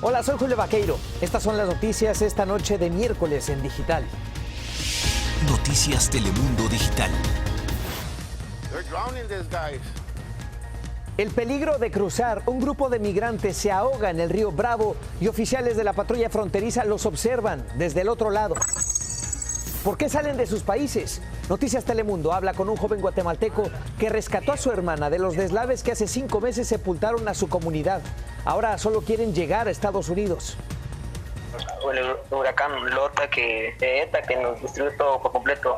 Hola, soy Julio Vaqueiro. Estas son las noticias esta noche de miércoles en Digital. Noticias Telemundo Digital. El peligro de cruzar. Un grupo de migrantes se ahoga en el río Bravo y oficiales de la patrulla fronteriza los observan desde el otro lado. ¿Por qué salen de sus países? Noticias Telemundo habla con un joven guatemalteco que rescató a su hermana de los deslaves que hace 5 meses sepultaron a su comunidad. Ahora solo quieren llegar a Estados Unidos. El huracán Lota que nos destruyó todo por completo.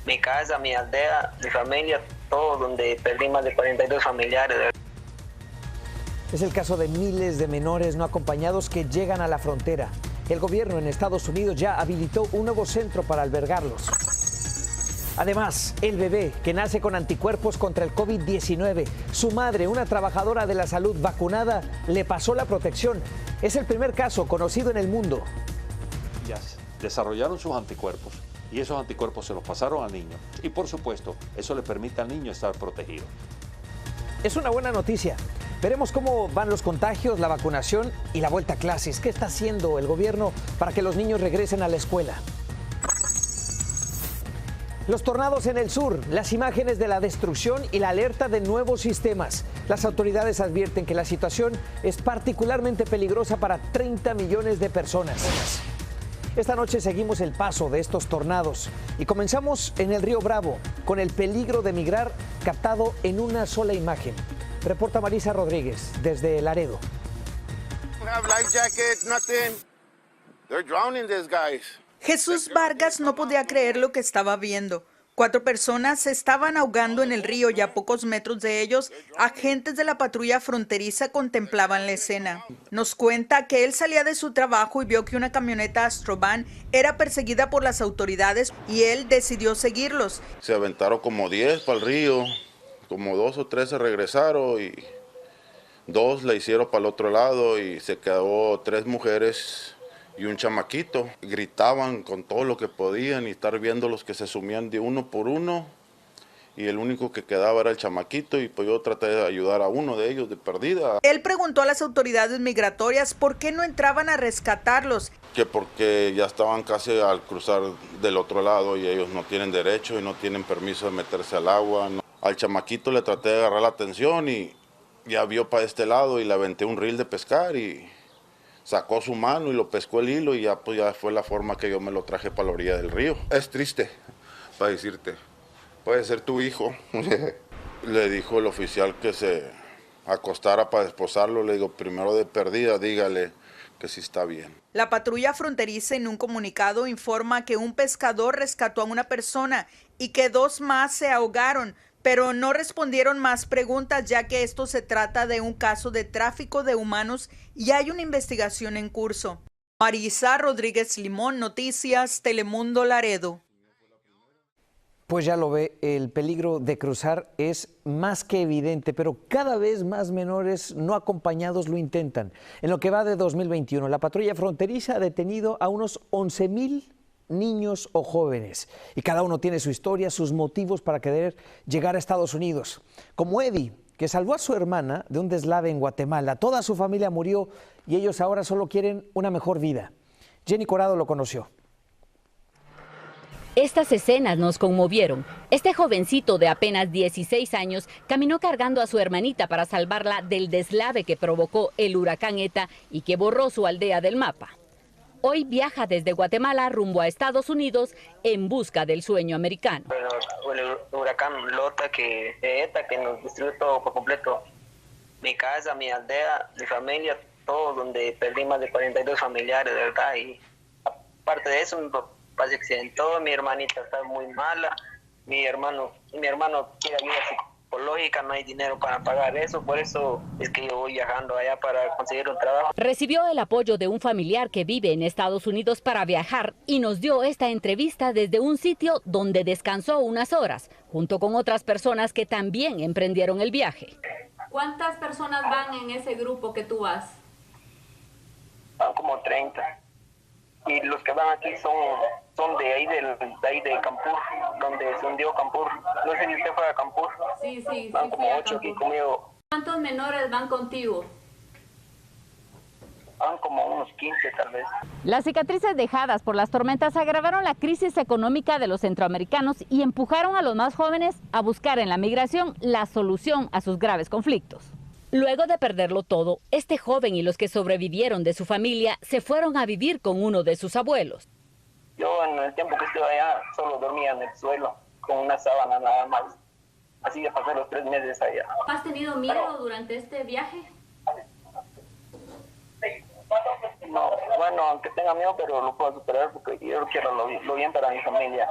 Mi casa, mi aldea, mi familia, todo, donde perdí más de 42 familiares. Es el caso de miles de menores no acompañados que llegan a la frontera. El gobierno en Estados Unidos ya habilitó un nuevo centro para albergarlos. Además, el bebé que nace con anticuerpos contra el COVID-19, su madre, una trabajadora de la salud vacunada, le pasó la protección. Es el primer caso conocido en el mundo. Ya desarrollaron sus anticuerpos y esos anticuerpos se los pasaron al niño. Y por supuesto, eso le permite al niño estar protegido. Es una buena noticia. Veremos cómo van los contagios, la vacunación y la vuelta a clases. ¿Qué está haciendo el gobierno para que los niños regresen a la escuela? Los tornados en el sur, las imágenes de la destrucción y la alerta de nuevos sistemas. Las autoridades advierten que la situación es particularmente peligrosa para 30 millones de personas. Esta noche seguimos el paso de estos tornados y comenzamos en el río Bravo con el peligro de migrar captado en una sola imagen. Reporta Marisa Rodríguez desde Laredo. Jesús Vargas no podía creer lo que estaba viendo. 4 personas se estaban ahogando en el río y a pocos metros de ellos, agentes de la patrulla fronteriza contemplaban la escena. Nos cuenta que él salía de su trabajo y vio que una camioneta Astrovan era perseguida por las autoridades y él decidió seguirlos. Se aventaron como 10 para el río, como 2 o 3 se regresaron y 2 la hicieron para el otro lado y se quedó 3 mujeres y un chamaquito. Gritaban con todo lo que podían y estar viendo los que se sumían de uno por uno y el único que quedaba era el chamaquito y pues yo traté de ayudar a uno de ellos de perdida. Él preguntó a las autoridades migratorias por qué no entraban a rescatarlos. Que porque ya estaban casi al cruzar del otro lado y ellos no tienen derecho y no tienen permiso de meterse al agua. Al chamaquito le traté de agarrar la atención y ya vio para este lado y le aventé un reel de pescar y sacó su mano y lo pescó el hilo y ya, pues ya fue la forma que yo me lo traje para la orilla del río. Es triste, para decirte, puede ser tu hijo. Le dijo el oficial que se acostara para desposarlo, le digo, primero de perdida, dígale que sí está bien. La patrulla fronteriza en un comunicado informa que un pescador rescató a una persona y que 2 más se ahogaron, pero no respondieron más preguntas ya que esto se trata de un caso de tráfico de humanos y hay una investigación en curso. Marisa Rodríguez Limón, Noticias Telemundo Laredo. Pues ya lo ve, el peligro de cruzar es más que evidente, pero cada vez más menores no acompañados lo intentan. En lo que va de 2021, la patrulla fronteriza ha detenido a unos 11,000 niños o jóvenes y cada uno tiene su historia, sus motivos para querer llegar a Estados Unidos. Como Eddie, que salvó a su hermana de un deslave en Guatemala. Toda su familia murió y ellos ahora solo quieren una mejor vida. Jenny Corado lo conoció. Estas escenas nos conmovieron. Este jovencito de apenas 16 años caminó cargando a su hermanita para salvarla del deslave que provocó el huracán Eta y que borró su aldea del mapa. Hoy viaja desde Guatemala rumbo a Estados Unidos en busca del sueño americano. El huracán Lota que nos destruyó todo por completo. Mi casa, mi aldea, mi familia, todo, donde perdí más de 42 familiares, de verdad. Y aparte de eso, mi papá se accidentó, mi hermanita está muy mala, mi hermano quiere ayuda psicológica, no hay dinero para pagar eso, por eso es que yo voy viajando allá para conseguir un trabajo. Recibió el apoyo de un familiar que vive en Estados Unidos para viajar y nos dio esta entrevista desde un sitio donde descansó unas horas, junto con otras personas que también emprendieron el viaje. ¿Cuántas personas van en ese grupo que tú vas? Van como 30. Y los que van aquí son de ahí de Campur, donde se hundió Campur. No sé si usted fue a Campur. Sí. Van como 8 aquí conmigo. ¿Cuántos menores van contigo? Van como unos 15 tal vez. Las cicatrices dejadas por las tormentas agravaron la crisis económica de los centroamericanos y empujaron a los más jóvenes a buscar en la migración la solución a sus graves conflictos. Luego de perderlo todo, este joven y los que sobrevivieron de su familia se fueron a vivir con uno de sus abuelos. Yo en el tiempo que estuve allá solo dormía en el suelo con una sábana nada más. Así que pasé los 3 meses allá. ¿Has tenido miedo durante este viaje? No, bueno, aunque tenga miedo, pero lo puedo superar porque yo quiero lo bien para mi familia.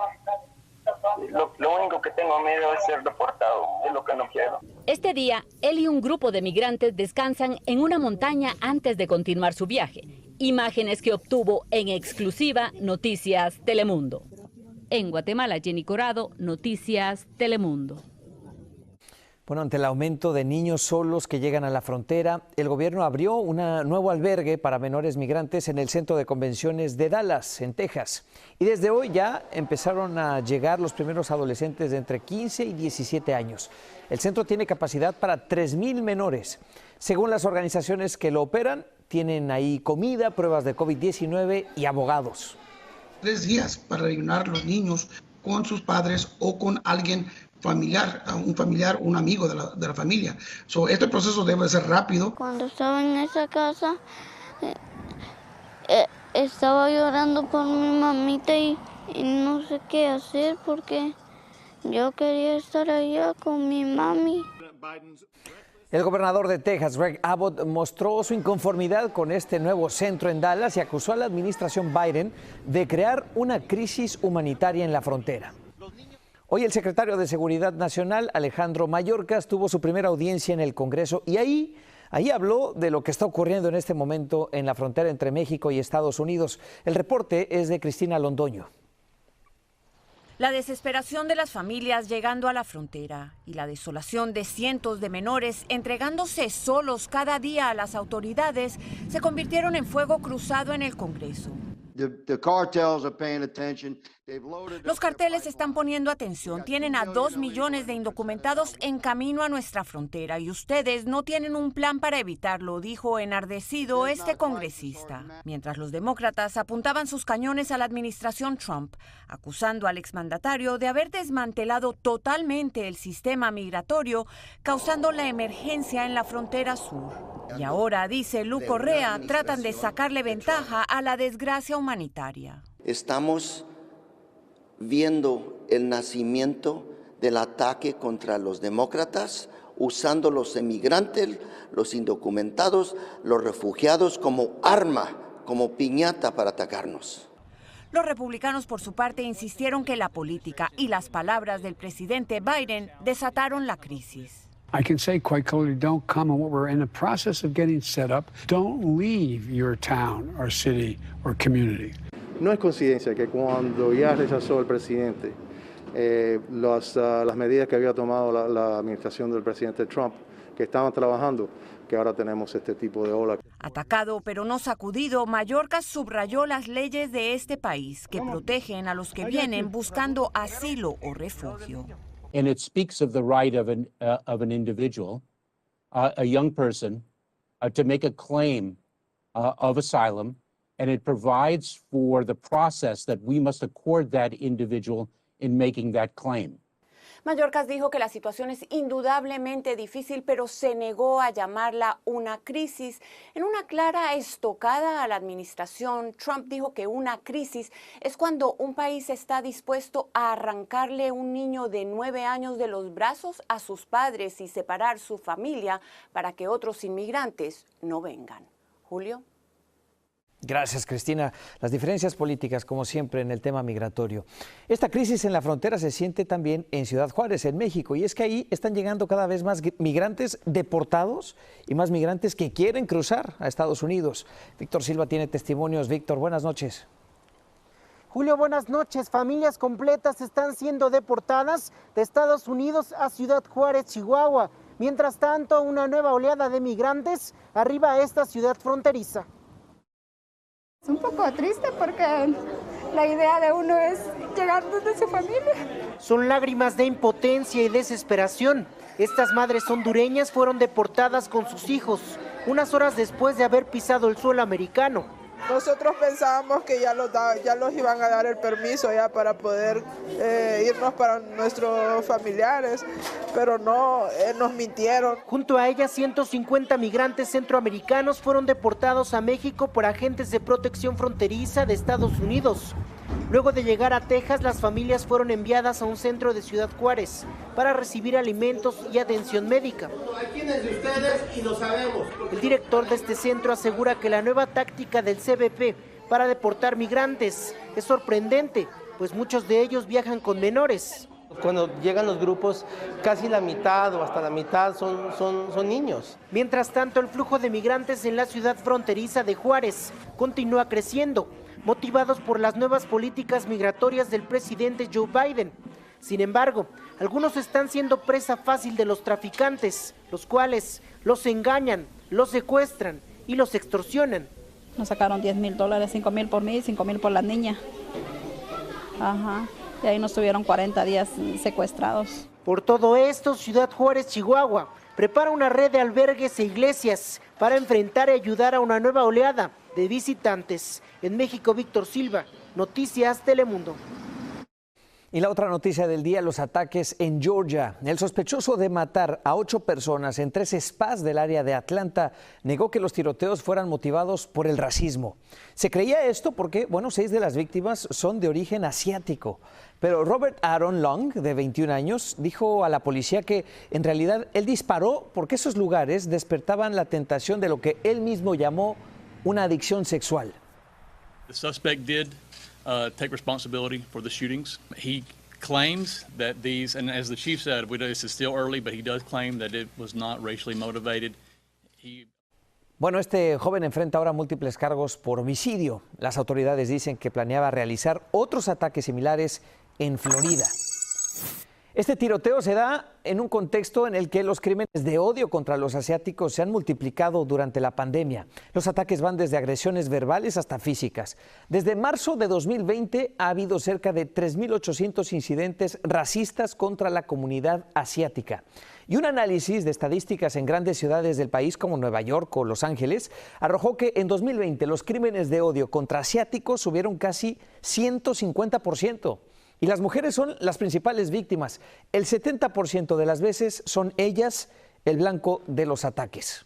Lo único que tengo miedo es ser deportado, es lo que no quiero. Este día, él y un grupo de migrantes descansan en una montaña antes de continuar su viaje. Imágenes que obtuvo en exclusiva Noticias Telemundo. En Guatemala, Jenny Corado, Noticias Telemundo. Bueno, ante el aumento de niños solos que llegan a la frontera, el gobierno abrió un nuevo albergue para menores migrantes en el Centro de Convenciones de Dallas, en Texas. Y desde hoy ya empezaron a llegar los primeros adolescentes de entre 15 y 17 años. El centro tiene capacidad para 3,000 menores. Según las organizaciones que lo operan, tienen ahí comida, pruebas de COVID-19 y abogados. 3 días para reunir los niños con sus padres o con alguien familiar, un amigo de la familia. Este proceso debe ser rápido. Cuando estaba en esa casa, estaba llorando por mi mamita y no sé qué hacer porque yo quería estar allá con mi mami. El gobernador de Texas, Greg Abbott, mostró su inconformidad con este nuevo centro en Dallas y acusó a la administración Biden de crear una crisis humanitaria en la frontera. Hoy el secretario de Seguridad Nacional, Alejandro Mayorkas, tuvo su primera audiencia en el Congreso y ahí habló de lo que está ocurriendo en este momento en la frontera entre México y Estados Unidos. El reporte es de Cristina Londoño. La desesperación de las familias llegando a la frontera y la desolación de cientos de menores entregándose solos cada día a las autoridades se convirtieron en fuego cruzado en el Congreso. Los carteles están poniendo atención. Tienen a 2 millones de indocumentados en camino a nuestra frontera y ustedes no tienen un plan para evitarlo, dijo enardecido este congresista. Mientras los demócratas apuntaban sus cañones a la administración Trump, acusando al exmandatario de haber desmantelado totalmente el sistema migratorio, causando la emergencia en la frontera sur. Y ahora, dice Lu Correa, tratan de sacarle ventaja a la desgracia humanitaria. Estamos viendo el nacimiento del ataque contra los demócratas, usando los emigrantes, los indocumentados, los refugiados como arma, como piñata para atacarnos. Los republicanos, por su parte, insistieron que la política y las palabras del presidente Biden desataron la crisis. I can say quite clearly, don't come, and what we're in the process of getting set up, don't leave your town or city or community. No es coincidencia que cuando ya rechazó el presidente las medidas que había tomado la administración del presidente Trump, que estaban trabajando, que ahora tenemos este tipo de ola. Atacado pero no sacudido, Mayorkas subrayó las leyes de este país que protegen a los que vienen buscando asilo o refugio. And it speaks of the right of an individual, a young person, to make a claim of asylum, and it provides for the process that we must accord that individual in making that claim. Mayorkas dijo que la situación es indudablemente difícil, pero se negó a llamarla una crisis. En una clara estocada a la administración, Trump dijo que una crisis es cuando un país está dispuesto a arrancarle un niño de 9 años de los brazos a sus padres y separar su familia para que otros inmigrantes no vengan. Julio. Gracias, Cristina. Las diferencias políticas, como siempre, en el tema migratorio. Esta crisis en la frontera se siente también en Ciudad Juárez, en México, y es que ahí están llegando cada vez más migrantes deportados y más migrantes que quieren cruzar a Estados Unidos. Víctor Silva tiene testimonios. Víctor, buenas noches. Julio, buenas noches. Familias completas están siendo deportadas de Estados Unidos a Ciudad Juárez, Chihuahua. Mientras tanto, una nueva oleada de migrantes arriba a esta ciudad fronteriza. Es un poco triste porque la idea de uno es llegar donde su familia. Son lágrimas de impotencia y desesperación. Estas madres hondureñas fueron deportadas con sus hijos. unas horas después de haber pisado el suelo americano. Nosotros pensábamos que ya los iban a dar el permiso ya para poder irnos para nuestros familiares, pero no, nos mintieron. Junto a ella, 150 migrantes centroamericanos fueron deportados a México por agentes de protección fronteriza de Estados Unidos. Luego de llegar a Texas, las familias fueron enviadas a un centro de Ciudad Juárez para recibir alimentos y atención médica. Aquí es de ustedes y lo sabemos. El director de este centro asegura que la nueva táctica del CBP para deportar migrantes es sorprendente, pues muchos de ellos viajan con menores. Cuando llegan los grupos, casi la mitad o hasta la mitad son niños. Mientras tanto, el flujo de migrantes en la ciudad fronteriza de Juárez continúa creciendo, motivados por las nuevas políticas migratorias del presidente Joe Biden. Sin embargo, algunos están siendo presa fácil de los traficantes, los cuales los engañan, los secuestran y los extorsionan. Nos sacaron $10,000, $5,000 por mí y $5,000 por la niña. Ajá. Y ahí nos tuvieron 40 días secuestrados. Por todo esto, Ciudad Juárez, Chihuahua, prepara una red de albergues e iglesias para enfrentar y ayudar a una nueva oleada de visitantes. En México, Víctor Silva, Noticias Telemundo. Y la otra noticia del día, los ataques en Georgia. El sospechoso de matar a 8 personas en 3 spas del área de Atlanta negó que los tiroteos fueran motivados por el racismo. Se creía esto porque, 6 de las víctimas son de origen asiático. Pero Robert Aaron Long, de 21 años, dijo a la policía que en realidad él disparó porque esos lugares despertaban la tentación de lo que él mismo llamó una adicción sexual. The suspect did take responsibility for the shootings. He claims that these, and as the chief said, this is still early, but he does claim that it was not racially motivated. Bueno, este joven enfrenta ahora múltiples cargos por homicidio. Las autoridades dicen que planeaba realizar otros ataques similares en Florida. Este tiroteo se da en un contexto en el que los crímenes de odio contra los asiáticos se han multiplicado durante la pandemia. Los ataques van desde agresiones verbales hasta físicas. Desde marzo de 2020 ha habido cerca de 3.800 incidentes racistas contra la comunidad asiática. Y un análisis de estadísticas en grandes ciudades del país como Nueva York o Los Ángeles arrojó que en 2020 los crímenes de odio contra asiáticos subieron casi 150%. Y las mujeres son las principales víctimas. El 70% de las veces son ellas el blanco de los ataques.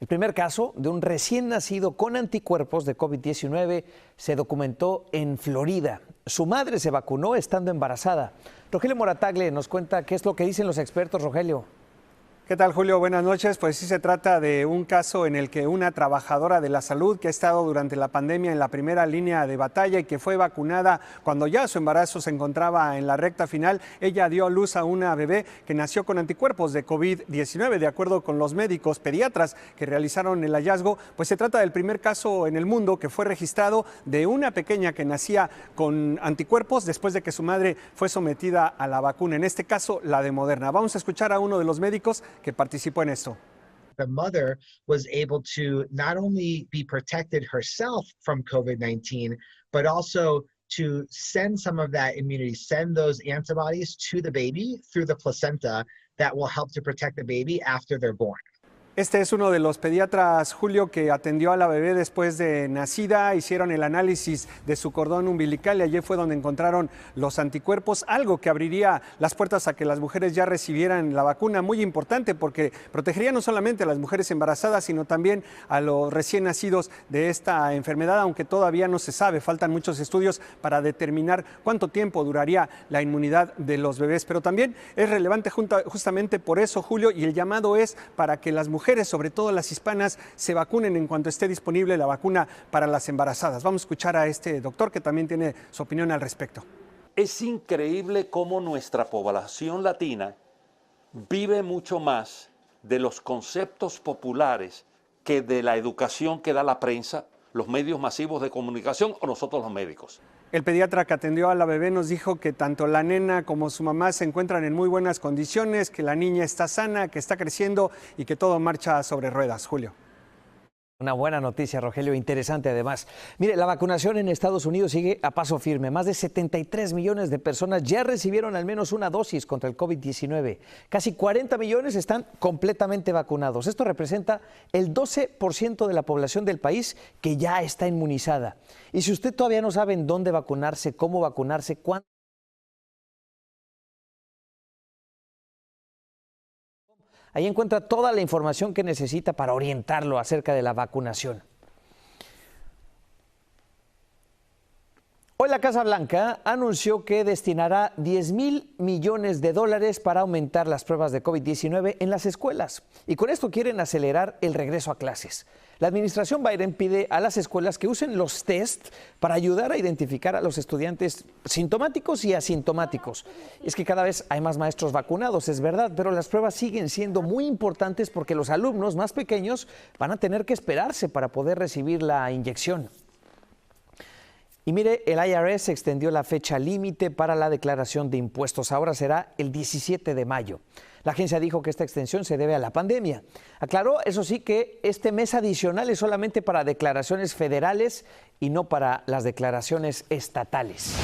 El primer caso de un recién nacido con anticuerpos de COVID-19 se documentó en Florida. Su madre se vacunó estando embarazada. Rogelio Moratagle nos cuenta qué es lo que dicen los expertos. Rogelio. ¿Qué tal, Julio? Buenas noches. Pues sí, se trata de un caso en el que una trabajadora de la salud que ha estado durante la pandemia en la primera línea de batalla y que fue vacunada cuando ya su embarazo se encontraba en la recta final, ella dio a luz a una bebé que nació con anticuerpos de COVID-19. De acuerdo con los médicos pediatras que realizaron el hallazgo, pues se trata del primer caso en el mundo que fue registrado de una pequeña que nacía con anticuerpos después de que su madre fue sometida a la vacuna, en este caso la de Moderna. Vamos a escuchar a uno de los médicos que participó en esto. The mother was able to not only be protected herself from COVID-19, but also to send some of that immunity, send those antibodies to the baby through the placenta that will help to protect the baby after they're born. Este es uno de los pediatras, Julio, que atendió a la bebé después de nacida. Hicieron el análisis de su cordón umbilical y allí fue donde encontraron los anticuerpos, algo que abriría las puertas a que las mujeres ya recibieran la vacuna, muy importante porque protegería no solamente a las mujeres embarazadas, sino también a los recién nacidos de esta enfermedad, aunque todavía no se sabe, faltan muchos estudios para determinar cuánto tiempo duraría la inmunidad de los bebés. Pero también es relevante justamente por eso, Julio, y el llamado es para que las mujeres, sobre todo las hispanas, se vacunen en cuanto esté disponible la vacuna para las embarazadas. Vamos a escuchar a este doctor que también tiene su opinión al respecto. Es increíble cómo nuestra población latina vive mucho más de los conceptos populares que de la educación que da la prensa, los medios masivos de comunicación o nosotros los médicos. El pediatra que atendió a la bebé nos dijo que tanto la nena como su mamá se encuentran en muy buenas condiciones, que la niña está sana, que está creciendo y que todo marcha sobre ruedas, Julio. Una buena noticia, Rogelio, interesante además. Mire, la vacunación en Estados Unidos sigue a paso firme. Más de 73 millones de personas ya recibieron al menos una dosis contra el COVID-19. Casi 40 millones están completamente vacunados. Esto representa el 12% de la población del país que ya está inmunizada. Y si usted todavía no sabe en dónde vacunarse, cómo vacunarse, cuándo, ahí encuentra toda la información que necesita para orientarlo acerca de la vacunación. Hoy la Casa Blanca anunció que destinará $10,000 millones para aumentar las pruebas de COVID-19 en las escuelas. Y con esto quieren acelerar el regreso a clases. La administración Biden pide a las escuelas que usen los test para ayudar a identificar a los estudiantes sintomáticos y asintomáticos. Es que cada vez hay más maestros vacunados, es verdad, pero las pruebas siguen siendo muy importantes porque los alumnos más pequeños van a tener que esperarse para poder recibir la inyección. Y mire, el IRS extendió la fecha límite para la declaración de impuestos. Ahora será el 17 de mayo. La agencia dijo que esta extensión se debe a la pandemia. Aclaró, eso sí, que este mes adicional es solamente para declaraciones federales y no para las declaraciones estatales.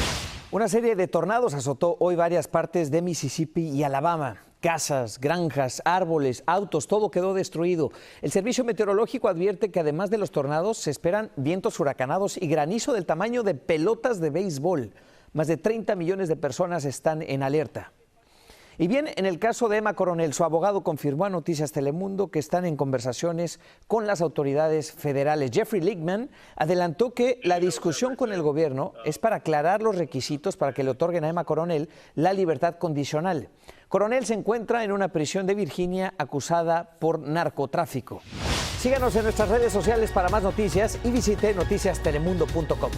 Una serie de tornados azotó hoy varias partes de Mississippi y Alabama. Casas, granjas, árboles, autos, todo quedó destruido. El Servicio Meteorológico advierte que además de los tornados se esperan vientos huracanados y granizo del tamaño de pelotas de béisbol. Más de 30 millones de personas están en alerta. Y bien, en el caso de Emma Coronel, su abogado confirmó a Noticias Telemundo que están en conversaciones con las autoridades federales. Jeffrey Lichtman adelantó que la discusión con el gobierno es para aclarar los requisitos para que le otorguen a Emma Coronel la libertad condicional. Coronel se encuentra en una prisión de Virginia acusada por narcotráfico. Síganos en nuestras redes sociales para más noticias y visite noticiastelemundo.com.